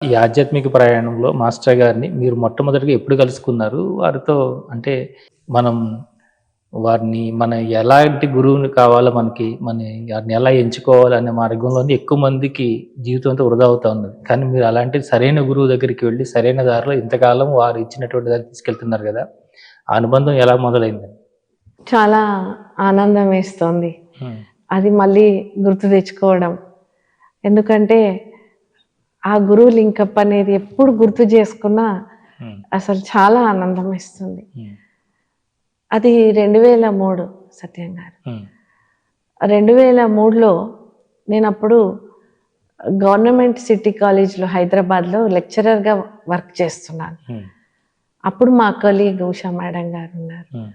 ఈ ఆధ్యాత్మిక ప్రయాణంలో మాస్టర్ గారిని మీరు మొట్టమొదటిగా ఎప్పుడు కలుసుకున్నారు? వారితో అంటే మనం వారిని ఎలాంటి గురువుని కావాలో మనకి, వారిని ఎలా ఎంచుకోవాలనే మార్గంలోనే ఎక్కువ మందికి జీవితం అంతా వృధా అవుతా ఉన్నది. కానీ మీరు అలాంటి సరైన గురువు దగ్గరికి వెళ్లి, సరైన దారిలో ఇంతకాలం వారు ఇచ్చినటువంటి దారికి తీసుకెళ్తున్నారు గదా! ఆ అనుబంధం ఎలా మొదలైందండి? చాలా ఆనందం వేస్తోంది. హ్మ్. అది మళ్ళీ గుర్తు తెచ్చుకోవడం. ఎందుకంటే, ఆ గురువు లింకప్ అనేది ఎప్పుడు గుర్తు చేసుకున్నా హ్మ్. అసలు చాలా ఆనందం ఇస్తుంది. హ్మ్. అది 2003 సత్యం గారు. హ్మ్. 2003లో నేనప్పుడు గవర్నమెంట్ సిటీ కాలేజ్‌లో హైదరాబాద్‌లో లెక్చరర్‌గా వర్క్ చేస్తున్నాను. హ్మ్. అప్పుడు మా కొలీగ్ ఉషా మేడం గారున్నారు. హ్మ్.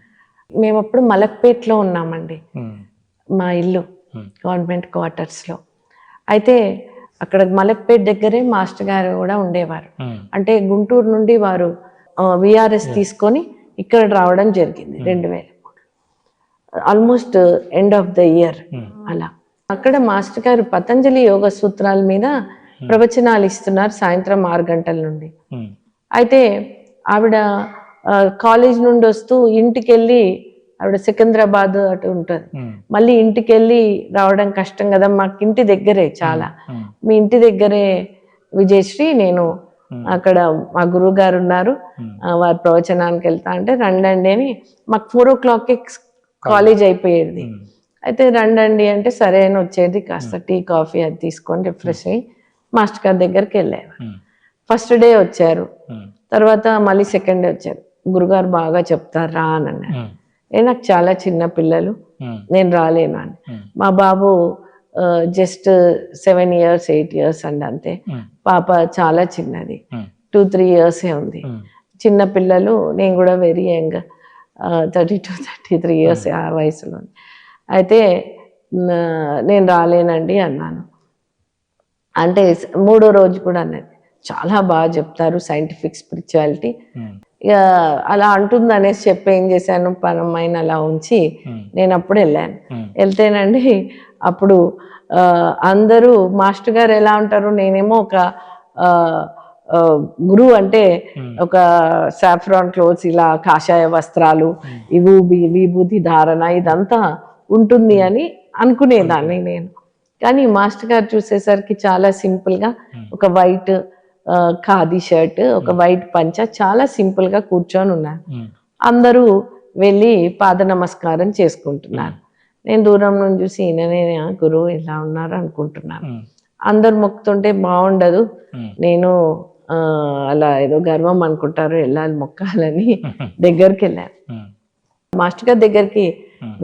మేమప్పుడు మలక్పేట్‌లో ఉన్నామండి. హ్మ్. మా ఇల్లు హ్మ్. గవర్నమెంట్ క్వార్టర్స్‌లో. అయితే అక్కడ మలక్పేట్ దగ్గరే మాస్టర్ గారు కూడా ఉండేవారు. హ్మ్. అంటే గుంటూరు నుండి వారు వీఆర్ఎస్ తీసుకొని ఇక్కడ రావడం జరిగింది 2003. Almost end of the year అలా. అక్కడ మాస్టర్ గారు పతంజలి యోగ సూత్రాల మీద ప్రవచనాలు ఇస్తున్నారు సాయంత్రం 6 గంటల నుండి. హ్మ్. అయితే ఆవిడ కాలేజ్ నుండి వస్తూ ఇంటికెళ్ళి, ఆవిడ సికింద్రాబాద్ అటు ఉంటుంది, హ్మ్. మళ్ళీ ఇంటికెళ్ళి రావడం కష్టం కదా, మాకు ఇంటి దగ్గరే చాలా. హ్మ్. మీ ఇంటి దగ్గరే విజయశ్రీ, నేను అక్కడ మా గురువు గారు ఉన్నారు, వారి ప్రవచనానికి వెళ్తా అంటే రండి అని. మాకు 4 o'clockకి కాలేజ్ అయిపోయేది. అయితే రండి అంటే సరే అని వచ్చేది. కాస్త టీ కాఫీ అది తీసుకొని రిఫ్రెష్ అయ్యి మాస్టర్ గారి దగ్గరికి వెళ్ళేవారు. ఫస్ట్ డే వచ్చారు, తర్వాత మళ్ళీ సెకండ్ డే వచ్చారు. గురుగారు బాగా చెప్తారు రా అని అన్నారు. నాకు చాలా చిన్న పిల్లలు, నేను రాలేను అని. మా బాబు జస్ట్ 7 years 8 years అండి అంతే. పాప చాలా చిన్నది, 2-3 years ఉంది. చిన్న పిల్లలు, నేను కూడా వెరీ యంగ్, 32-33 years ఆ వయసులో. అయితే నేను రాలేనండి అన్నాను. అంటే మూడో రోజు కూడా అన్నది చాలా బాగా చెప్తారు సైంటిఫిక్ స్పిరిచువాలిటీ. ఇక అలా అంటుంది అనేసి చెప్పి ఏం చేశాను, పనమ్మాయిని అలా ఉంచి నేను అప్పుడు వెళ్ళాను. వెళ్తేనండి అప్పుడు అందరూ మాస్టర్ గారు ఎలా ఉంటారు, నేనేమో ఒక గురువు అంటే ఒక సాఫ్రాన్ క్లోత్స్, ఇలా కాషాయ వస్త్రాలు, విభూతి ధారణ ఇదంతా ఉంటుంది అని అనుకునేదాన్ని నేను. కానీ మాస్టర్ గారు చూసేసరికి చాలా సింపుల్గా ఒక వైట్ ఖాదీ షర్ట్, ఒక వైట్ పంచ, చాలా సింపుల్గా కూర్చొని ఉన్నారు. అందరూ వెళ్ళి పాద నమస్కారం చేసుకుంటున్నారు. నేను దూరం నుంచి చూసి ఈయననే గురువు ఇలా ఉన్నారు అనుకుంటున్నాను. అందరు మొక్కుతుంటే బాగుండదు, నేను అలా ఏదో గర్వం అనుకుంటారు, వెళ్ళాలి మొక్కాలని దగ్గరికి వెళ్ళాను. మాస్టర్ గారి దగ్గరికి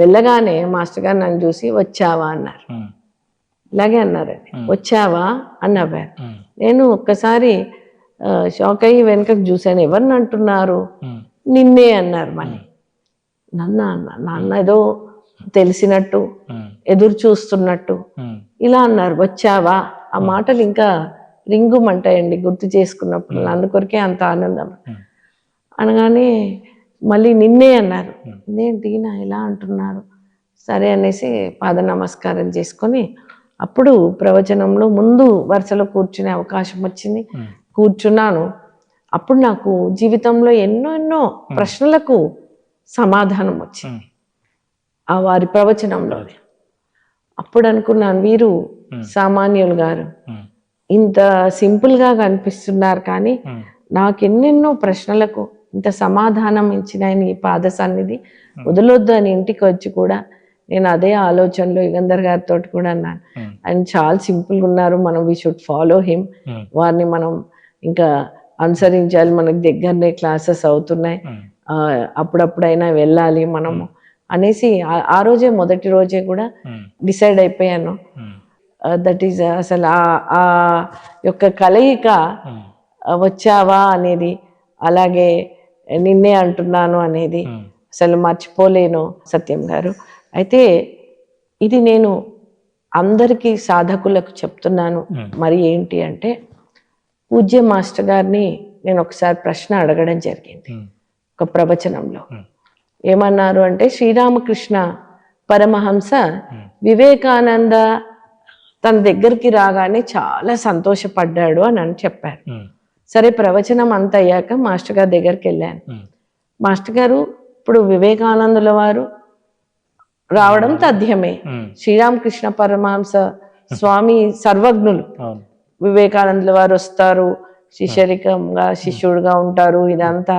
వెళ్ళగానే మాస్టర్ గారు నన్ను చూసి వచ్చావా అన్నారు. ఇలాగే అన్నారండి, వచ్చావా అని నవ్వారు. నేను ఒక్కసారి షాక్ అయ్యి వెనకకు చూశాను, ఎవరిని అంటున్నారు, నిన్నే అన్నారు. మళ్ళీ నాన్న ఏదో తెలిసినట్టు, ఎదురు చూస్తున్నట్టు ఇలా అన్నారు, వచ్చావా. ఆ మాటలు ఇంకా రింగుమంటాయండి గుర్తు చేసుకున్నప్పుడు, అందుకొరకే అంత ఆనందం. అనగానే మళ్ళీ నిన్నే అన్నారు. ఇదేంటి నా ఇలా అంటున్నారు, సరే అనేసి పాద నమస్కారం చేసుకొని అప్పుడు ప్రవచనంలో ముందు వరుసలో కూర్చునే అవకాశం వచ్చింది. కూర్చున్నాను. అప్పుడు నాకు జీవితంలో ఎన్నో ప్రశ్నలకు సమాధానం వచ్చింది ఆ వారి ప్రవచనంలో. అప్పుడు అనుకున్నాను, వీరు సామాన్యులు గారు ఇంత సింపుల్గా కనిపిస్తున్నారు, కానీ నాకు ఎన్నెన్నో ప్రశ్నలకు ఇంత సమాధానం ఇచ్చిన ఈ పాద సన్నిధి వదలొద్దు అని ఇంటికి వచ్చి కూడా నేను అదే ఆలోచనలో యుగంధర్ గారితో కూడా అన్నాను. ఆయన చాలా సింపుల్గా ఉన్నారు, మనం వీ షుడ్ ఫాలో హిమ్, వారిని మనం ఇంకా అనుసరించాలి, మనకు దగ్గరనే క్లాసెస్ అవుతున్నాయి, అప్పుడప్పుడైనా వెళ్ళాలి మనము అనేసి ఆ రోజే మొదటి రోజే కూడా డిసైడ్ అయిపోయాను. దట్ ఈజ్ అసలు ఆ యొక్క కలయిక, వచ్చావా అనేది, అలాగే నిన్నే అంటున్నాను అనేది అసలు మర్చిపోలేను సత్యం గారు. అయితే ఇది నేను అందరికీ సాధకులకు చెప్తున్నాను. మరి ఏంటి అంటే, పూజ్య మాస్టర్ గారిని నేను ఒకసారి ప్రశ్న అడగడం జరిగింది ఒక ప్రవచనంలో. ఏమన్నారు అంటే, శ్రీరామకృష్ణ పరమహంస వివేకానంద తన దగ్గరికి రాగానే చాలా సంతోషపడ్డాడు అని చెప్పారు. సరే, ప్రవచనం అంత అయ్యాక మాస్టర్ గారి దగ్గరికి వెళ్ళాను. మాస్టర్ గారు, ఇప్పుడు వివేకానందుల వారు రావడం తథ్యమే, శ్రీరామకృష్ణ పరమహంస స్వామి సర్వజ్ఞులు, వివేకానందుల వారు వస్తారు, శిష్యరికంగా శిష్యుడుగా ఉంటారు, ఇదంతా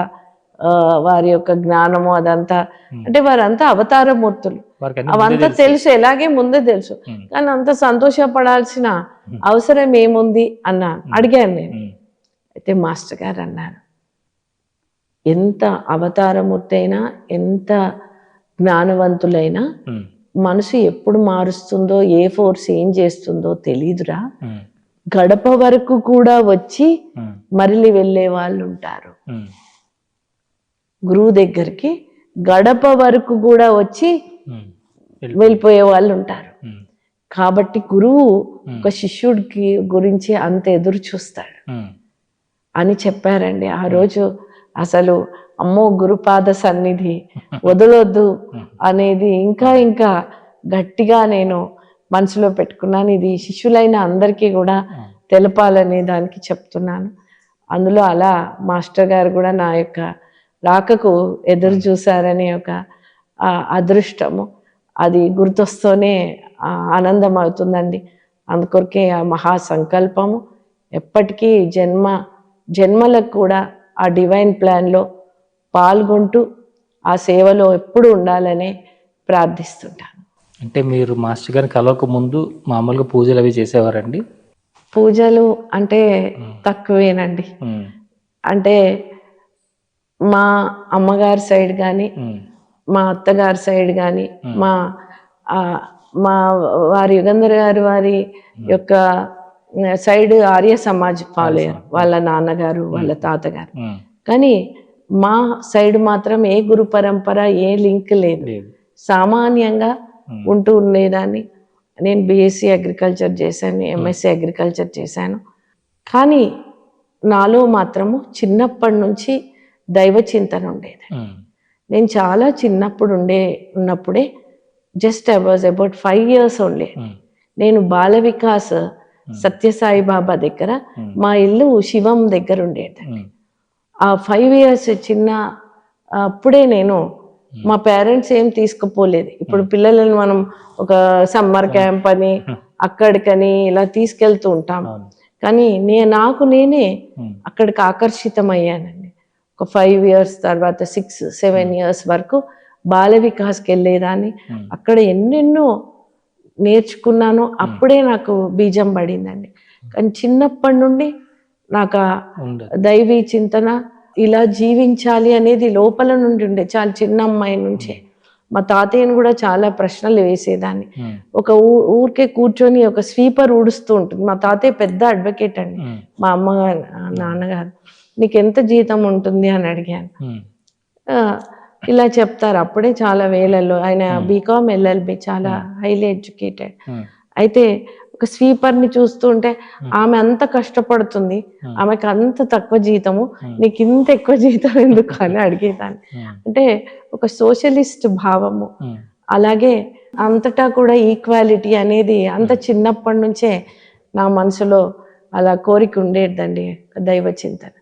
వారి యొక్క జ్ఞానము అదంతా, అంటే వారంతా అవతారమూర్తులు, అవంతా తెలుసు, ఎలాగే ముందే తెలుసు. కానీ అంత సంతోషపడాల్సిన అవసరం ఏముంది అడిగాను నేను. అయితే మాస్టర్ గారు అన్నారు, ఎంత అవతారమూర్తి అయినా, ఎంత జ్ఞానవంతులైనా మనసు ఎప్పుడు మారుస్తుందో, ఏ ఫోర్స్ ఏం చేస్తుందో తెలీదురా. గడప వరకు కూడా వచ్చి మరలి వెళ్ళే వాళ్ళు ఉంటారు. గురువు దగ్గరికి గడప వరకు కూడా వచ్చి వెళ్ళిపోయే వాళ్ళు ఉంటారు. కాబట్టి గురువు ఒక శిష్యుడికి గురించి అంత ఎదురు చూస్తాడు అని చెప్పారండి. ఆ రోజు అసలు అమ్మో, గురుపాద సన్నిధి వదలొద్దు అనేది ఇంకా ఇంకా గట్టిగా నేను మనసులో పెట్టుకున్నాను. ఇది శిష్యులైన అందరికీ కూడా తెలపాలనే దానికి చెప్తున్నాను. అందులో అలా మాస్టర్ గారు కూడా నా యొక్క రాకకు ఎదురు చూశారనే ఒక అదృష్టము అది గుర్తొస్తూనే ఆనందం అవుతుందండి. అందుకొరకే ఆ మహాసంకల్పము ఎప్పటికీ జన్మలకు కూడా ఆ డివైన్ ప్లాన్లో పాల్గొంటూ ఆ సేవలో ఎప్పుడు ఉండాలని ప్రార్థిస్తుంటాను. అంటే మీరు మాస్టర్ గారిని కలవక ముందు మామూలుగా పూజలు అవి చేసేవారండి? పూజలు అంటే తక్కువేనండి. అంటే మా అమ్మగారి సైడ్ కానీ, మా అత్తగారి సైడ్ కానీ, మా వారి యుగంధర్ గారు వారి యొక్క సైడ్ ఆర్య సమాజ్ ఫాలోయర్, వాళ్ళ నాన్నగారు వాళ్ళ తాతగారు. కానీ మా సైడ్ మాత్రం ఏ గురు పరంపర, ఏ లింక్ లేదు. సామాన్యంగా ఉంటూ ఉండేదాన్ని. నేను బీఎస్సీ అగ్రికల్చర్ చేశాను, ఎంఎస్సీ అగ్రికల్చర్ చేశాను. కానీ నాలో మాత్రము చిన్నప్పటి నుంచి దైవ చింతన ఉండేది. నేను చాలా చిన్నప్పుడు ఉన్నప్పుడే just I was about 5 years ఉండే. నేను బాల వికాస్ సత్యసాయి బాబా దగ్గర, మా ఇల్లు శివం దగ్గర ఉండేది. ఆ 5 years అప్పుడే నేను, మా పేరెంట్స్ ఏం తీసుకుపోలేదు. ఇప్పుడు పిల్లలను మనం ఒక సమ్మర్ క్యాంప్ అని అక్కడికని ఇలా తీసుకెళ్తూ ఉంటాం. కానీ నేనే అక్కడికి ఆకర్షితమయ్యానండి. ఒక 5 years తర్వాత 6-7 years వరకు బాల వికాస్కి వెళ్ళేదాన్ని. అక్కడ ఎన్నెన్నో నేర్చుకున్నాను. అప్పుడే నాకు బీజం పడిందండి. కానీ చిన్నప్పటి నుండి నాకు దైవీ చింతన, ఇలా జీవించాలి అనేది లోపల నుండి ఉండే, చాలా చిన్న అమ్మాయి నుంచే. మా తాతయ్యను కూడా చాలా ప్రశ్నలు వేసేదాన్ని. ఒక ఊరికే కూర్చొని ఒక స్వీపర్ ఊడుస్తూ ఉంటుంది. మా తాతయ్య పెద్ద అడ్వకేట్ అండి. మా అమ్మగారు నాన్నగారు, నీకు ఎంత జీతం ఉంటుంది అని అడిగాను. ఇలా చెప్తారు. అప్పుడే చాలా వేలల్లో, ఆయన బీకామ్ LLB, చాలా హైలీ ఎడ్యుకేటెడ్. అయితే ఒక స్వీపర్ని చూస్తుంటే ఆమె అంత కష్టపడుతుంది, ఆమెకు అంత తక్కువ జీతము, నీకు ఇంత ఎక్కువ జీతం ఎందుకు అని అడిగేదాన్ని. అంటే ఒక సోషలిస్ట్ భావము. అలాగే అంతటా కూడా ఈక్వాలిటీ అనేది అంత చిన్నప్పటి నుంచే నా మనసులో అలా కోరిక ఉండేదండి, దైవ చింతన.